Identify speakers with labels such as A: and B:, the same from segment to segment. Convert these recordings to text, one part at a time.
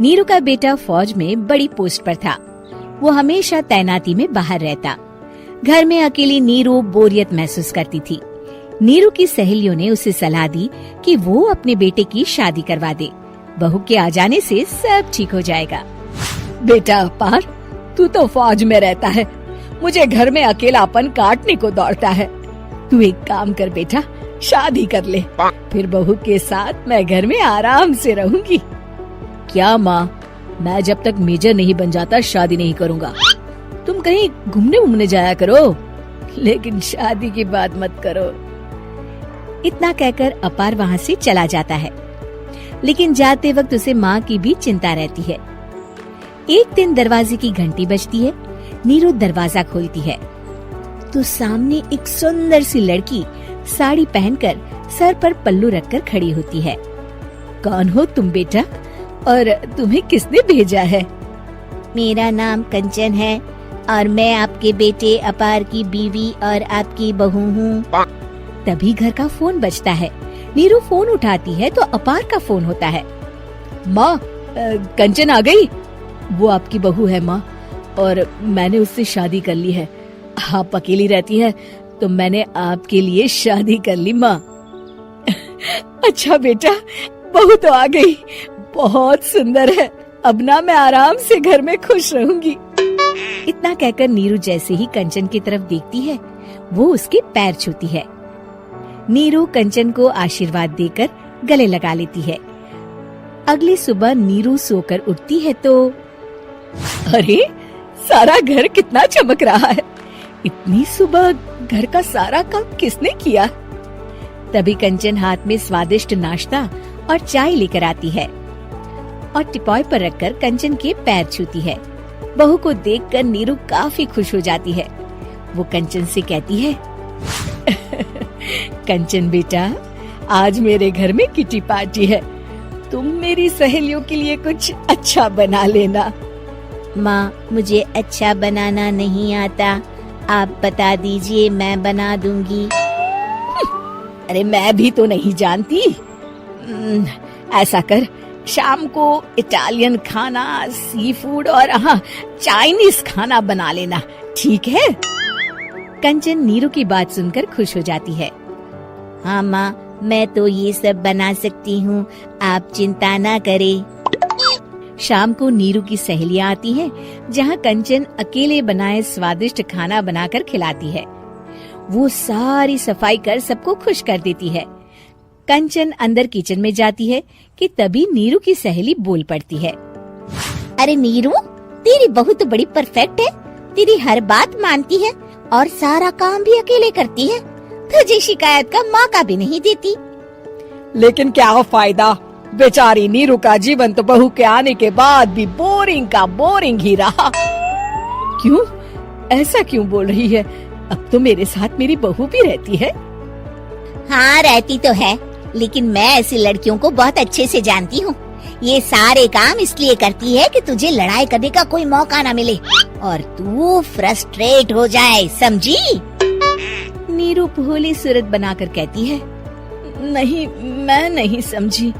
A: नीरू का बेटा फौज में बड़ी पोस्ट पर था। वो हमेशा तैनाती में बाहर रहता। घर में अकेली नीरू बोरियत महसूस करती थी। नीरू की सहेलियों ने उसे सलाह दी कि वो अपने बेटे की शादी करवा दे। बहू के आ जाने से सब ठीक हो जाएगा।
B: बेटा अपार, तू तो फौज में रहता है, मुझे घर में अकेलापन काटने को दौड़ता है। तू एक काम कर बेटा, शादी कर ले, फिर बहू के साथ मैं घर में आराम से रहूंगी। क्या माँ, मैं जब तक मेजर नहीं बन जाता शादी नहीं करूँगा। तुम कहीं घूमने जाया करो, लेकिन शादी की बात मत करो।
A: इतना कहकर अपार वहाँ से चला जाता है, लेकिन जाते वक्त उसे माँ की भी चिंता रहती है। एक दिन दरवाजे की घंटी बजती है। नीरू दरवाजा खोलती है तो सामने एक सुंदर सी लड़की साड़ी पहनकर सर पर पल्लू रखकर खड़ी होती है।
B: कौन हो तुम बेटा, और तुम्हें किसने भेजा है?
A: मेरा नाम कंचन है और मैं आपके बेटे अपार की बीवी और आपकी बहू हूँ। तभी घर का फोन बजता है। नीरू फोन उठाती है तो अपार का फोन होता है।
B: माँ, कंचन आ गई। वो आपकी बहू है माँ, और मैंने उससे शादी कर ली है। आप अकेली रहती है तो मैंने आपके लिए शादी कर ली माँ। अच्छा बेटा, बहू तो आ गई, बहुत सुंदर है। अब ना मैं आराम से घर में खुश रहूंगी।
A: इतना कहकर नीरू जैसे ही कंचन की तरफ देखती है, वो उसके पैर छूती है। नीरू कंचन को आशीर्वाद देकर गले लगा लेती है। अगली सुबह नीरू सोकर उठती है तो
B: अरे, सारा घर कितना चमक रहा है। इतनी सुबह घर का सारा काम किसने किया?
A: तभी कंचन हाथ में स्वादिष्ट नाश्ता और चाय लेकर आती है और टिपॉय पर रखकर कंचन के पैर छूती है। बहू को देखकर नीरू काफी खुश हो जाती है। वो कंचन से कहती है,
B: कंचन बेटा, आज मेरे घर में किटी पार्टी है। तुम मेरी सहेलियों के लिए कुछ अच्छा बना लेना।
A: माँ, मुझे अच्छा बनाना नहीं आता, आप बता दीजिए, मैं बना दूंगी।
B: अरे मैं भी तो नहीं जानती। ऐसा कर, शाम को इटालियन खाना, सी फूड और चाइनीज खाना बना लेना, ठीक है?
A: कंचन नीरू की बात सुनकर खुश हो जाती है। हाँ माँ, मैं तो ये सब बना सकती हूँ, आप चिंता ना करें। शाम को नीरू की सहेलियाँ आती हैं, जहाँ कंचन अकेले बनाए स्वादिष्ट खाना बनाकर खिलाती है। वो सारी सफाई कर सबको खुश कर देती है। कंचन अंदर किचन में जाती है कि तभी नीरू की सहेली बोल पड़ती है। अरे नीरू, तेरी बहू तो बड़ी परफेक्ट है, तेरी हर बात मानती है और सारा काम भी अकेले करती है, तुझे शिकायत का मौका भी नहीं देती।
B: लेकिन क्या फायदा, बेचारी नीरू का जीवन तो बहू के आने के बाद भी बोरिंग का बोरिंग ही रहा। क्यों, ऐसा क्यों बोल रही है? अब तो मेरे साथ मेरी बहू भी रहती है।
A: हाँ, रहती तो है, लेकिन मैं ऐसी लड़कियों को बहुत अच्छे से जानती हूँ। ये सारे काम इसलिए करती है कि तुझे लड़ाई करने का कोई मौका न मिले और तू फ्रस्ट्रेट हो जाए, समझी? नीरू भोली सूरत बनाकर कहती है।
B: नहीं, मैं नहीं समझी।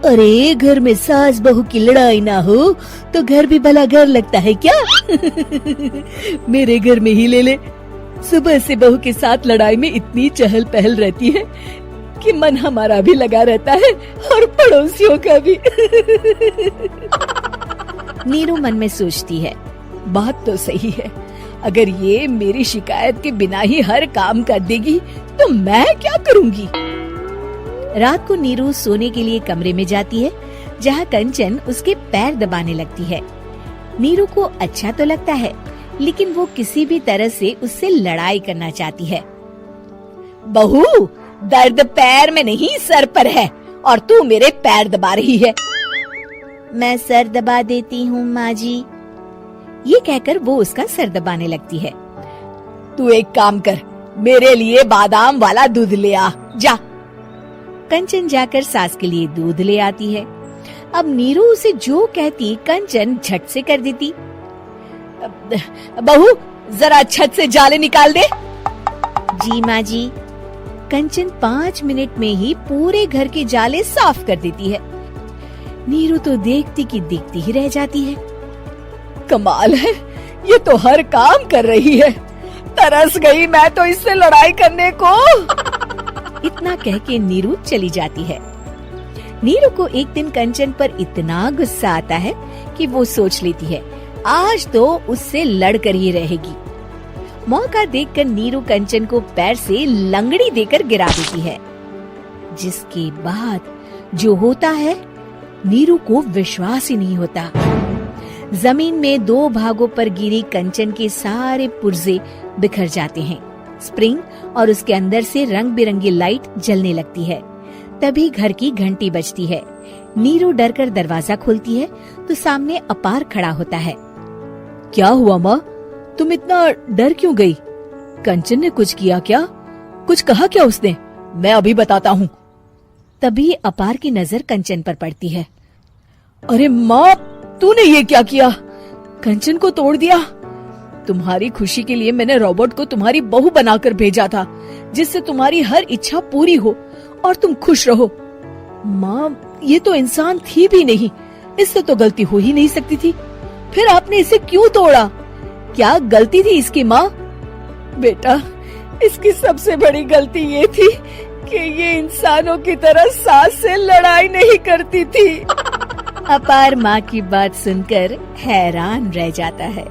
B: अरे, घर में सास बहू की लड़ाई ना हो तो घर भी भला घर लगता है क्या? मेरे घर में ही ले ले। सुबह से बहू के साथ लड़ाई में इतनी चहल पहल रहती है कि मन हमारा भी लगा रहता है और पड़ोसियों का भी।
A: नीरू मन में सोचती है,
B: बात तो सही है। अगर ये मेरी शिकायत के बिना ही हर काम कर देगी तो मैं क्या करूँगी?
A: रात को नीरू सोने के लिए कमरे में जाती है, जहाँ कंचन उसके पैर दबाने लगती है। नीरू को अच्छा तो लगता है, लेकिन वो किसी भी तरह से उससे लड़ाई करना चाहती है।
B: बहू, दर्द पैर में नहीं सर पर है और तू मेरे पैर दबा रही है।
A: मैं सर दबा देती हूँ माँ जी। ये कहकर वो उसका सर दबाने लगती है।
B: तू एक काम कर, मेरे लिए बादाम वाला दूध ले आ, जा।
A: कंचन जाकर सास के लिए दूध ले आती है। अब नीरू उसे जो कहती कंचन झट से कर देती।
B: बहू, जरा छत से जाले निकाल दे।
A: जी माँ जी। कंचन 5 मिनट में ही पूरे घर के जाले साफ कर देती है। नीरू तो देखती की देखती ही रह जाती है।
B: कमाल है, ये तो हर काम कर रही है। तरस गई मैं तो इससे लड़ाई करने को।
A: इतना कह के नीरू चली जाती है। नीरू को एक दिन कंचन पर इतना गुस्सा आता है कि वो सोच लेती है आज तो उससे लड़कर ही रहेगी। मौका देखकर नीरू कंचन को पैर से लंगड़ी देकर गिरा देती है, जिसके बाद जो होता है नीरू को विश्वास ही नहीं होता। जमीन में 2 भागों पर गिरी कंचन के सारे पुर्जे बिखर जाते हैं। स्प्रिंग और उसके अंदर से रंग बिरंगी लाइट जलने लगती है। तभी घर की घंटी बजती है। नीरू डरकर दरवाजा खोलती है तो सामने अपार खड़ा होता है।
B: क्या हुआ माँ, तुम इतना डर क्यों गई? कंचन ने कुछ किया क्या? कुछ कहा क्या उसने? मैं अभी बताता हूँ।
A: तभी अपार की नजर कंचन पर पड़ती है।
B: अरे माँ, तूने ये क्या किया? कंचन को तोड़ दिया। तुम्हारी खुशी के लिए मैंने रोबोट को तुम्हारी बहू बनाकर भेजा था, जिससे तुम्हारी हर इच्छा पूरी हो और तुम खुश रहो। माँ, ये तो इंसान थी भी नहीं, इससे तो गलती हो ही नहीं सकती थी। फिर आपने इसे क्यों तोड़ा? क्या गलती थी इसकी माँ? बेटा, इसकी सबसे बड़ी गलती ये थी कि ये इंसानों की तरह सास से लड़ाई नहीं करती थी।
A: अपार माँ की बात सुनकर हैरान रह जाता है।